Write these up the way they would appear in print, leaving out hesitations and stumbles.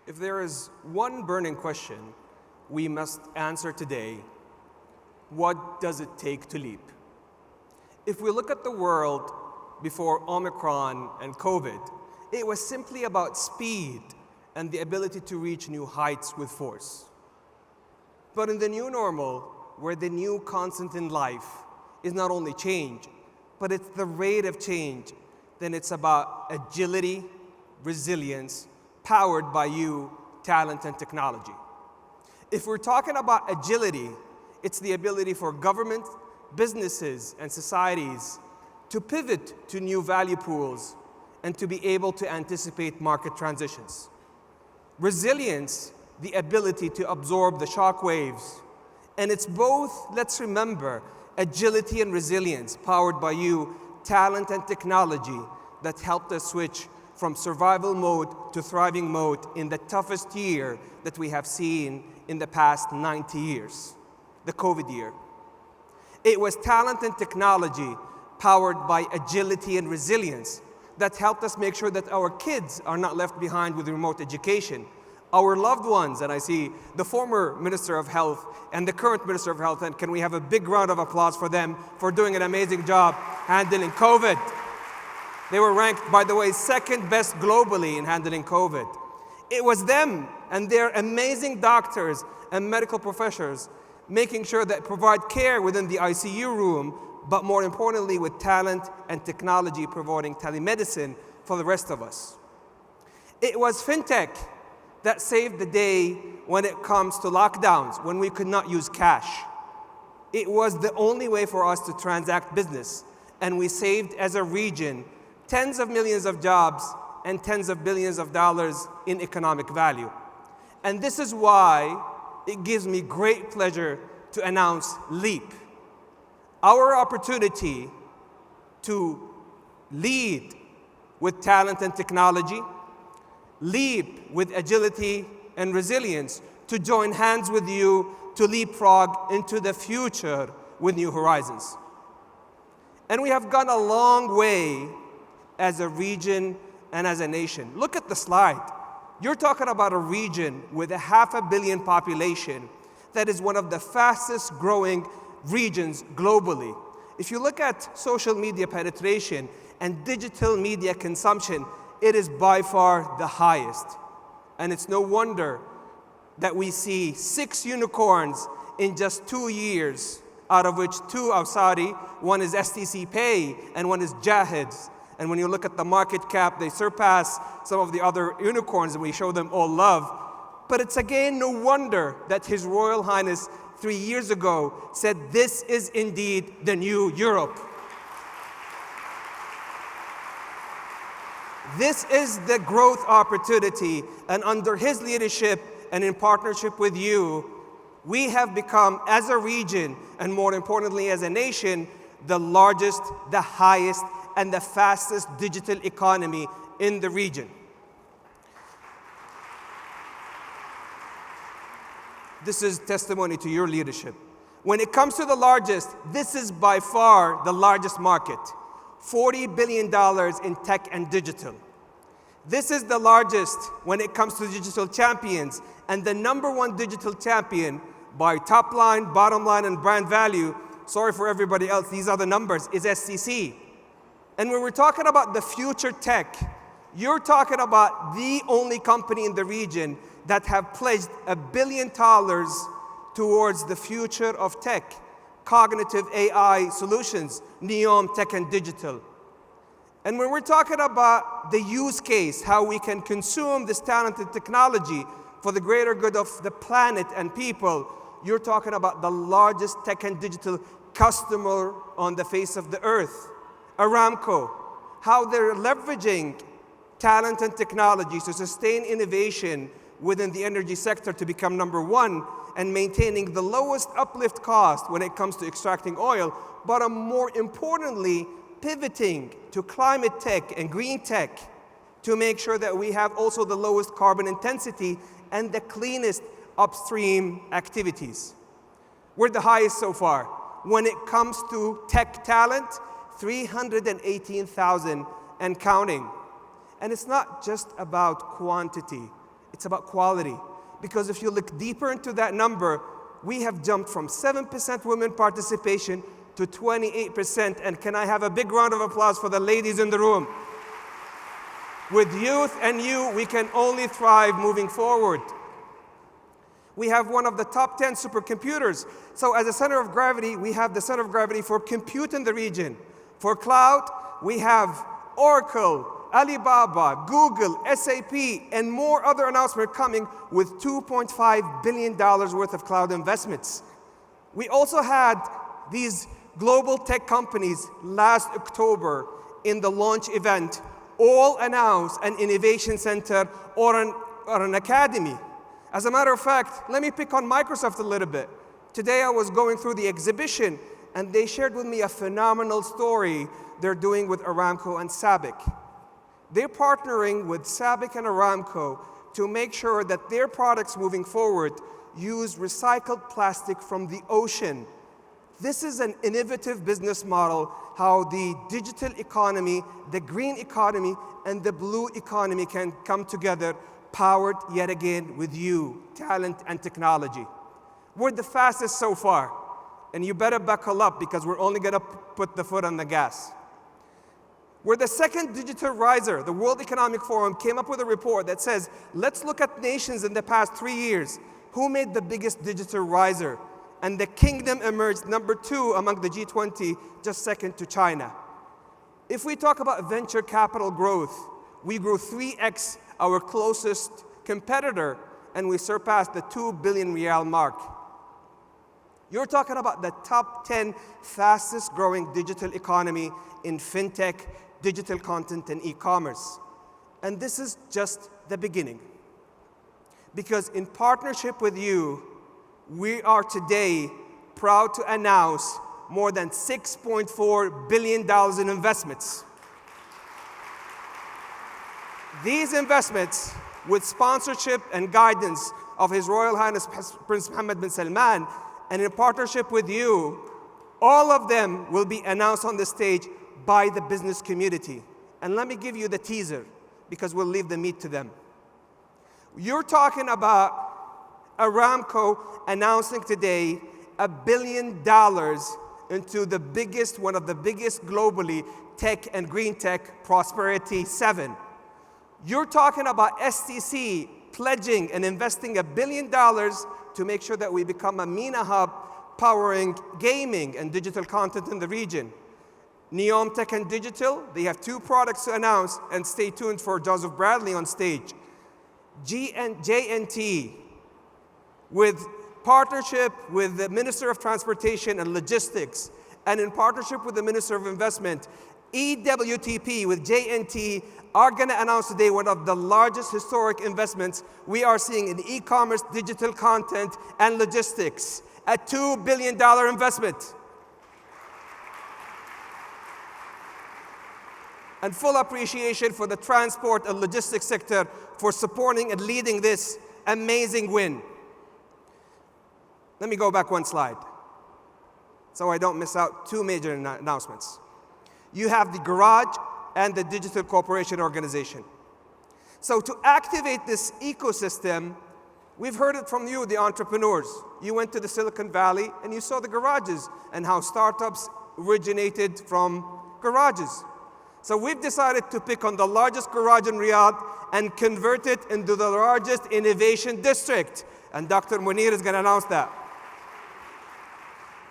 If there is one burning question we must answer today, what does it take to leap? If we look at the world before Omicron and COVID, it was simply about speed and the ability to reach new heights with force. But in the new normal, where the new constant in life is not only change, but it's the rate of change, then it's about agility, resilience, powered by you, talent, and technology. If we're talking about agility, it's the ability for government, businesses, and societies to pivot to new value pools and to be able to anticipate market transitions. Resilience, the ability to absorb the shock waves. And it's both, let's remember, agility and resilience powered by you, talent and technology that helped us switch from survival mode to thriving mode in the toughest year that we have seen in the past 90 years, the COVID year. It was talent and technology powered by agility and resilience that helped us make sure that our kids are not left behind with remote education. Our loved ones, and I see the former Minister of Health and the current Minister of Health, and can we have a big round of applause for them for doing an amazing job handling COVID. They were ranked, by the way, second best globally in handling COVID. It was them and their amazing doctors and medical professors making sure that provide care within the ICU room, but more importantly with talent and technology providing telemedicine for the rest of us. It was fintech that saved the day when it comes to lockdowns, when we could not use cash. It was the only way for us to transact business, and we saved as a region tens of millions of jobs and tens of billions of dollars in economic value. And this is why it gives me great pleasure to announce LEAP, our opportunity to lead with talent and technology, leap with agility and resilience, to join hands with you to leapfrog into the future with new horizons. And we have gone a long way as a region and as a nation. Look at the slide. You're talking about a region with a 500 million population that is one of the fastest growing regions globally. If you look at social media penetration and digital media consumption, it is by far the highest. And it's no wonder that we see 6 unicorns in just 2 years, out of which 2 are Saudi, one is STC Pay, and one is Jahid's. And when you look at the market cap, they surpass some of the other unicorns, and we show them all love. But it's again no wonder that His Royal Highness 3 years ago said this is indeed the new Europe. This is the growth opportunity, and under his leadership and in partnership with you, we have become, as a region, and more importantly as a nation, the largest, the highest, and the fastest digital economy in the region. This is testimony to your leadership. When it comes to the largest, this is by far the largest market, $40 billion in tech and digital. This is the largest when it comes to digital champions, and the #1 digital champion by top line, bottom line, and brand value, sorry for everybody else, these are the numbers, is SCC. And when we're talking about the future tech, you're talking about the only company in the region that have pledged $1 billion towards the future of tech, cognitive AI solutions, NEOM Tech and Digital. And when we're talking about the use case, how we can consume this talented technology for the greater good of the planet and people, you're talking about the largest tech and digital customer on the face of the earth, Aramco, how they're leveraging talent and technology to sustain innovation within the energy sector to become #1 and maintaining the lowest uplift cost when it comes to extracting oil, but more importantly, pivoting to climate tech and green tech to make sure that we have also the lowest carbon intensity and the cleanest upstream activities. We're the highest so far. When it comes to tech talent, 318,000 and counting. And it's not just about quantity, It's about quality. Because if you look deeper into that number, we have jumped from 7% women participation to 28%. And can I have a big round of applause for the ladies in the room? With youth and you, we can only thrive moving forward. We have one of the top 10 supercomputers. So as a center of gravity, we have the center of gravity for compute in the region. For cloud, we have Oracle, Alibaba, Google, SAP, and more other announcements coming with $2.5 billion worth of cloud investments. We also had these global tech companies last October in the launch event all announce an innovation center or an academy. As a matter of fact, let me pick on Microsoft a little bit. Today I was going through the exhibition and they shared with me a phenomenal story they're doing with Aramco and SABIC. They're partnering with SABIC and Aramco to make sure that their products moving forward use recycled plastic from the ocean. This is an innovative business model, how the digital economy, the green economy, and the blue economy can come together, powered yet again with you, talent and technology. We're the fastest so far, and you better buckle up because we're only gonna put the foot on the gas. We're the second digital riser. The World Economic Forum came up with a report that says, let's look at nations in the past 3 years. Who made the biggest digital riser? And the kingdom emerged number 2 among the G20, just second to China. If we talk about venture capital growth, we grew 3x our closest competitor, and we surpassed the 2 billion Riyal mark. You're talking about the top 10 fastest growing digital economy in fintech, digital content, and e-commerce. And this is just the beginning. Because in partnership with you, we are today proud to announce more than $6.4 billion in investments. These investments, with sponsorship and guidance of His Royal Highness Prince Mohammed bin Salman, and in partnership with you, all of them will be announced on the stage by the business community. And let me give you the teaser, because we'll leave the meat to them. You're talking about Aramco announcing today $1 billion into the biggest, one of the biggest globally, tech and green tech, Prosperity 7. You're talking about STC pledging and investing $1 billion to make sure that we become a MENA hub powering gaming and digital content in the region. Neom Tech and Digital, they have 2 products to announce, and stay tuned for Joseph Bradley on stage. JNT, with partnership with the Minister of Transportation and Logistics, and in partnership with the Minister of Investment, EWTP with JNT are going to announce today one of the largest historic investments we are seeing in e-commerce, digital content, and logistics, a $2 billion investment. And full appreciation for the transport and logistics sector for supporting and leading this amazing win. Let me go back one slide so I don't miss out 2 major announcements. You have the Garage and the Digital Corporation Organization. So to activate this ecosystem, we've heard it from you, the entrepreneurs. You went to the Silicon Valley and you saw the garages and how startups originated from garages. So we've decided to pick on the largest garage in Riyadh and convert it into the largest innovation district. And Dr. Munir is going to announce that.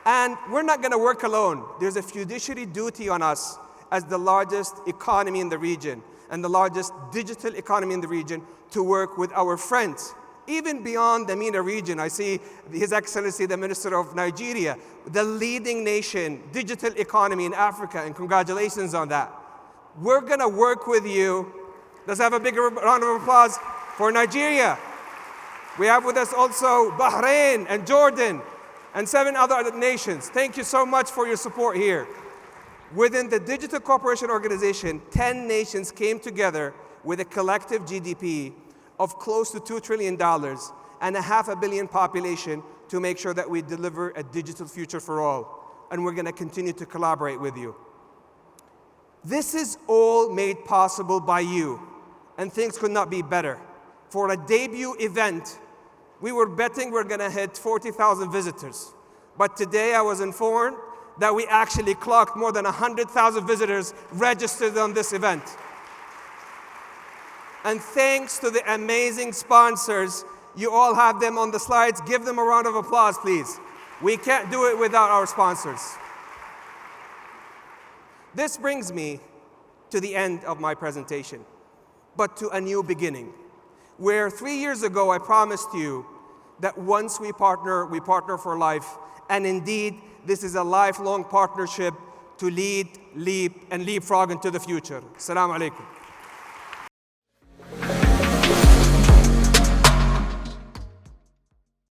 And we're not going to work alone. There's a fiduciary duty on us as the largest economy in the region and the largest digital economy in the region to work with our friends. Even beyond the MENA region, I see His Excellency, the Minister of Nigeria, the leading nation, digital economy in Africa, and congratulations on that. We're going to work with you. Let's have a big round of applause for Nigeria. We have with us also Bahrain and Jordan and 7 other nations. Thank you so much for your support here. Within the Digital Corporation Organization, 10 nations came together with a collective GDP of close to $2 trillion and a $500 million population to make sure that we deliver a digital future for all. And we're going to continue to collaborate with you. This is all made possible by you, and things could not be better. For a debut event, we were betting we're going to hit 40,000 visitors. But today I was informed that we actually clocked more than 100,000 visitors registered on this event. And thanks to the amazing sponsors, you all have them on the slides. Give them a round of applause, please. We can't do it without our sponsors. This brings me to the end of my presentation, but to a new beginning, where 3 years ago I promised you that once we partner for life. And indeed, this is a lifelong partnership to lead, leap, and leapfrog into the future. Assalamu alaikum.